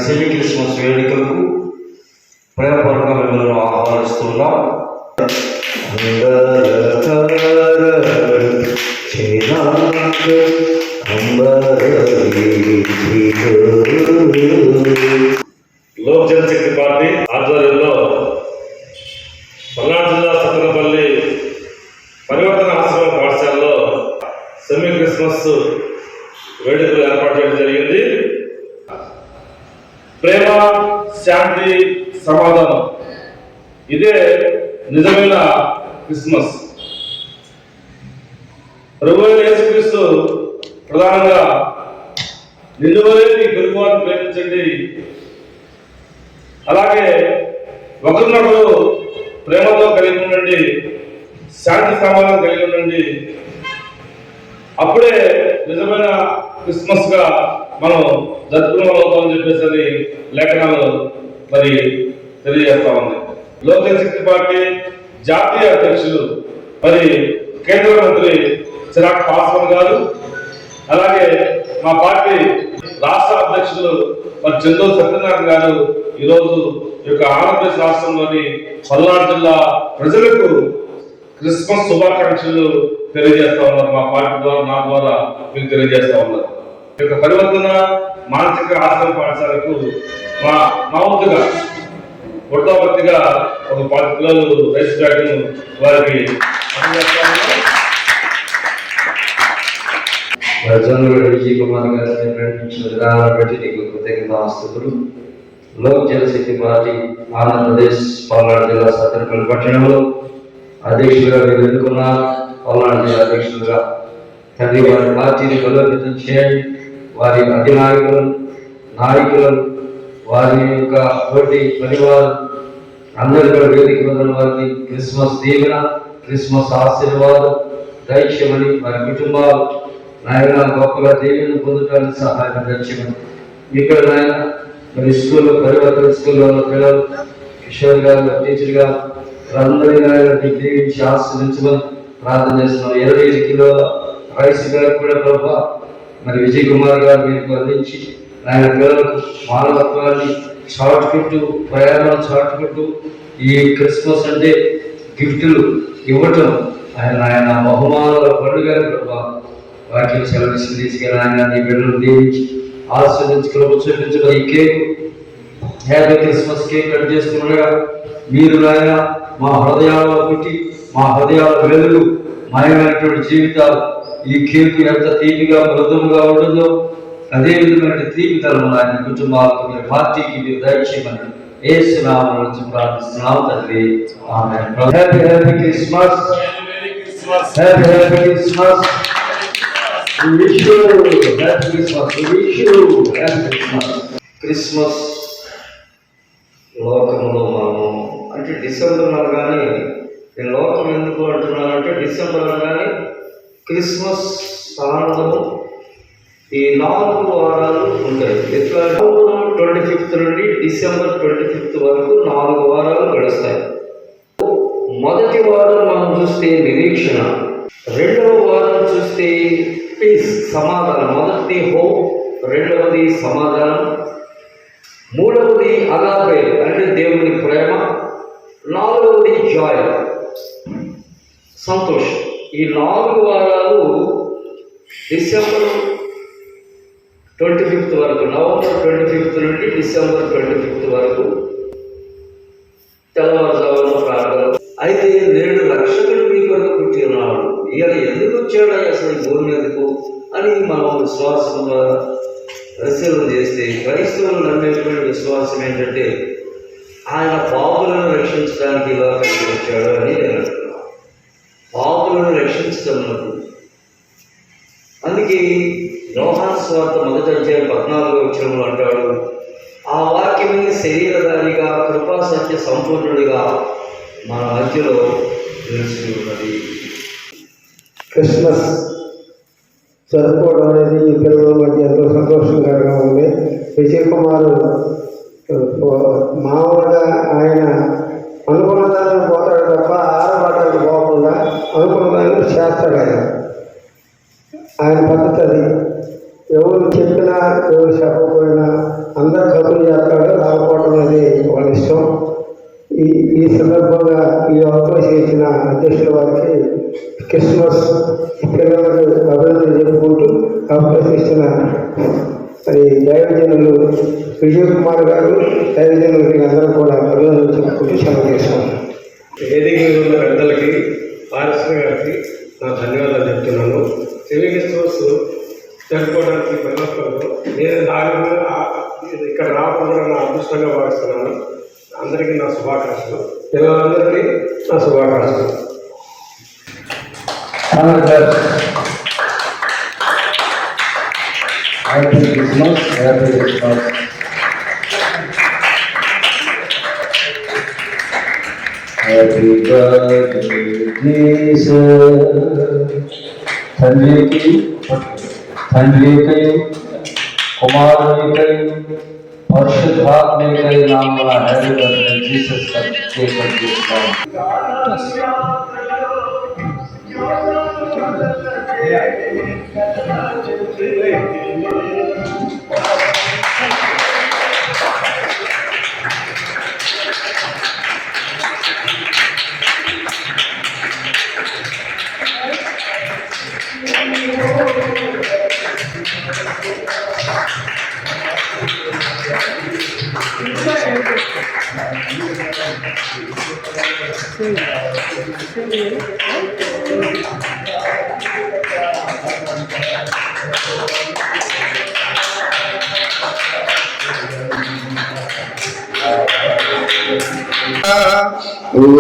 Semi Christmas వేడుకలకు ప్రేమపూర్వక మిమ్మల్ని ఆహ్వానిస్తున్నాం. లోక్ జనశక్తి పార్టీ ఆధ్వర్యంలో పల్నాడు జిల్లా సత్తెనపల్లి పరివర్తన ఆశ్రమ పాఠశాలలో సెమీ క్రిస్మస్ వేడుకలు ఏర్పాటు చేయడం జరిగింది. ప్రేమ, శాంతి, సమాధానం, ఇదే నిజమైన క్రిస్మస్. ప్రభువైన యేసుక్రీస్తు ప్రధానంగా నిలువలే మీ పొరుగువారిని ప్రేమించండి, అలాగే ఒకరినొకరు ప్రేమతో కలిగి ఉండండి, శాంతి సమాధానం కలిగి ఉండండి, అప్పుడే నిజమైన క్రిస్మస్ గా మనం జరుపుకోవాలని చెప్పేసి లేఖనాలు మరి తెలియజేస్తా ఉంది. లోక్ జనశక్తి పార్టీ జాతీయ అధ్యక్షులు మరి కేంద్ర మంత్రి చిరాగ్ పాస్వాన్ గారు, అలాగే మా పార్టీ రాష్ట్ర అధ్యక్షులు మరి చందూరు సత్యనారాయణ గారు ఈరోజు ఈ యొక్క ఆంధ్రప్రదేశ్ రాష్ట్రంలోని పల్నాడు జిల్లా ప్రజలకు క్రిస్మస్ శుభాకాంక్షలు తెలియజేస్తా ఉన్నారు. మా పార్టీ ద్వారా, నా ద్వారా మీకు తెలియజేస్తా ఉన్నారు. ఈ యొక్క పరివర్తన మానసిక ఆశ్రమ పాఠశాలకు మా వంతుగా వృద్ధాపత్తిగా ఒక 10 కిలోలు రైస్ బ్యాగ్ను వారికి విజయ్ కుమార్ గారిని ప్రకటించిన విధానాన్ని బట్టి నీకు కృతజ్ఞతాస్తుతులు. లోక్ జనశక్తి పార్టీ ఆంధ్రప్రదేశ్ పల్నాడు జిల్లా సత్తెనపల్లి పట్టణంలో అధ్యక్షులుగా మీరు ఎన్నుకున్న పల్నాడు జిల్లా అధ్యక్షులుగా తండ్రి వారి పార్టీని బలోపేతం చేయండి. వారి అధినాయకులను, నాయకులను, వారి యొక్క తోటి పరివారం అందరి కూడా వేదిక పొందిన వారిని క్రిస్మస్ దీవెన, క్రిస్మస్ ఆశీర్వాదం దయచేయమని, వారి కుటుంబాలు నాయన గొప్పగా దీవెన పొందడానికి సహాయం దయచేయమని. ఇక్కడ నాయన మరి స్కూల్లో పరివర్తన స్కూల్లో ఉన్న పిల్లలు, కిషోర్ గారు, టీచర్ గారు అందరి నాయన దీవించి ఆస్వాదించమని ప్రార్థన చేస్తున్నాం. 25 కిలోల రైస్ గారికి కూడా ప్రభావ మరి విజయ్ కుమార్ గారు మీకు అందించి ఆయన పిల్లలకు మానవత్వాన్ని చాటుకుంటూ, ప్రయాణాలు చాటుకుంటూ ఈ క్రిస్మస్ అంటే గిఫ్టులు ఇవ్వటం ఆయన బహుమానాల పండుగ ప్రభావ వాక్యం సెలవిస్తుంది. తీసుకెళ్ళి ఆయన నీ బిడ్డలు దీవించి ఆస్వాదించుకుని చూపించడం. ఈ cake happy Christmas cake cut చేస్తుండగా మీరు ఆయన మా హృదయాల్లో పుట్టి మా హృదయాల వెలుగు మాయమైనటువంటి జీవితాలు ఈ కేకు ఎంత తీపిగా మృదువుగా ఉంటుందో అదే విధమైన తీపితలను ఆయన కుటుంబాలకు, మీరు పార్టీకి మీరు దయచేయమని యేసు నామములో నుంచి ప్రార్థిస్తున్నాం తండ్రి. ఆమేన్. Happy happy Christmas, happy happy Christmas. Christmas లోకంలో మనము అంటే డిసెంబర్ అనగానే, నేను లోకం ఎందుకు అంటున్నానంటే డిసెంబర్ అనగానే క్రిస్మస్ ఆనందము ఈ 4 వారాలు ఉంటాయి. ఎట్లా 25th నుండి డిసెంబర్ 25th వరకు 4 వారాలు గడుస్తాయి. మొదటి వారం మనం చూస్తే నిరీక్షణ, రెండవ వారం చూస్తే పీస్ సమాధానం, మొదటిది హోప్, రెండవది సమాధానం, మూడవది అగాపే అంటే దేవుని ప్రేమ, నాలుగవది జాయ్ సంతోషం. ఈ 4 వారాలు డిసెంబర్ 25th వరకు, నవంబర్ 25th నుండి డిసెంబర్ 25th వరకు తెల్లవారుజామున ప్రార్థన. అయితే నేడు రక్షకుడు మీ కొరకు పుట్టి ఉన్నాడు, ఈయన ఎందుకు వచ్చాడు అసలు ఈ భూమి మీదకు అని మనం విశ్వాసం ద్వారా పరిశీలన చేస్తే క్రైస్తవులు నమ్మేటువంటి విశ్వాసం ఏంటంటే ఆయన పాపులను రక్షించడానికి ఇలా వచ్చాడు అని నేను అంటున్నాను. పాపులను రక్షించటం. అందుకే యోహాను సువార్త 1వ అధ్యాయం 14వ వచనంలో అంటాడు, ఆ వాక్యమే శరీరధారిగా కృపా సత్య సంపూర్ణుడిగా మన మధ్యలో నిలిచి ఉన్నది. క్రిస్మస్ జరుపుకోవడం అనేది ఈ పిల్లల మధ్య ఎంతో సంతోషంగా ఉంది. విజయ్ కుమార్ మామూలుగా ఆయన అనుకున్న దాన్ని పోతాడు తప్ప ఆరబాటానికి పోకుండా అనుకున్న దాన్ని చేస్తాడు. ఆయన పద్ధతి అది. ఎవరు చెప్పినా ఎవరు చెప్పకపోయినా అందరు కబుర్లు చేస్తాడు, రాకపోవడం అనేది వాళ్ళ ఇష్టం. ఈ సందర్భంగా ఈ అవకాశం ఇచ్చిన అధ్యక్షుల వారికి క్రిస్మస్ పిల్లలకు అభినందనలు చెప్పుకుంటూ అవకాశం ఇచ్చిన మరి దైవజనులు విజయ్ కుమార్ గారు, దైవజనులు అందరూ కూడా అభినందనలు చెప్పుకుంటూ సెలవు చేసుకుంటాం. వేదిక మీద ఉన్న పెద్దలకి, పారిశ్రామిక గారికి నా ధన్యవాదాలు చెప్తున్నాను. సెమీ క్రిస్మస్ జరుపుకోవడానికి వెళ్ళినప్పుడు నేను ఇక్కడ రావడం కూడా నా అదృష్టంగా భావిస్తున్నాను. అందరికీ నా శుభాకాంక్షలు, పిల్లలందరికీ నా శుభాకాంక్షలు. Happy Christmas, happy Christmas. Happy birthday తండ్రికి, తండ్రికి, కుమారునికై, పరిశుద్ధాత్మకై నామమున happy birthday Jesus cake cut చేస్తున్నాం.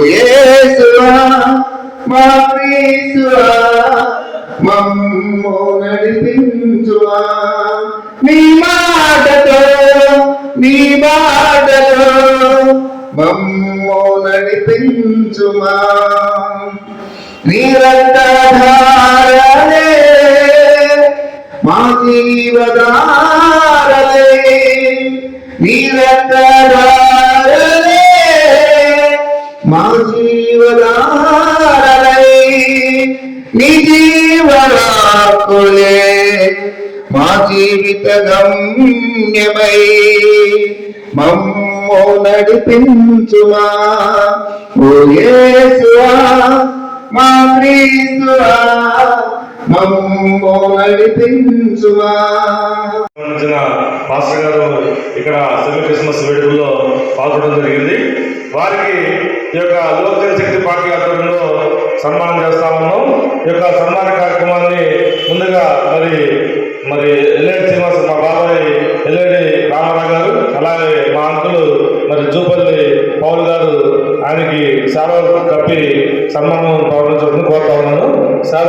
యేసువా మా క్రీస్తువా మమ్ము నడిపించువా నీ మాటతో మమ్ము నడిపించుమా నీ రక్తధారలే మా జీవధారలే నీ రక్తధారలే మా జీవధారలై నీ జీవరాకులే మా జీవిత గమ్యమై మమ్ము నడిపించుమా ఓ యేసువా మా క్రీస్తువా మమ్ము నడిపించుమా. పాస్టర్ గారు ఇక్కడ సెమీ క్రిస్మస్ వేడుకల్లో పాల్గొనడం జరిగింది. వారికి ఈ యొక్క లోక్ జనశక్తి పార్టీ ఆధ్వర్యంలో సన్మానం చేస్తా ఉన్నాం. ఈ యొక్క సన్మాన కార్యక్రమాన్ని ముందుగా మరి ఎల్లేడి శ్రీనివాస, మా బాబాయ్ ఎల్లేడి రామారావు గారు, అలాగే మా అంకులు మరి జూపల్లి పౌల్ గారు, ఆయనకి సేవ కప్పి సన్మానం ప్రకటించడం కోరుతా ఉన్నాను. సేవ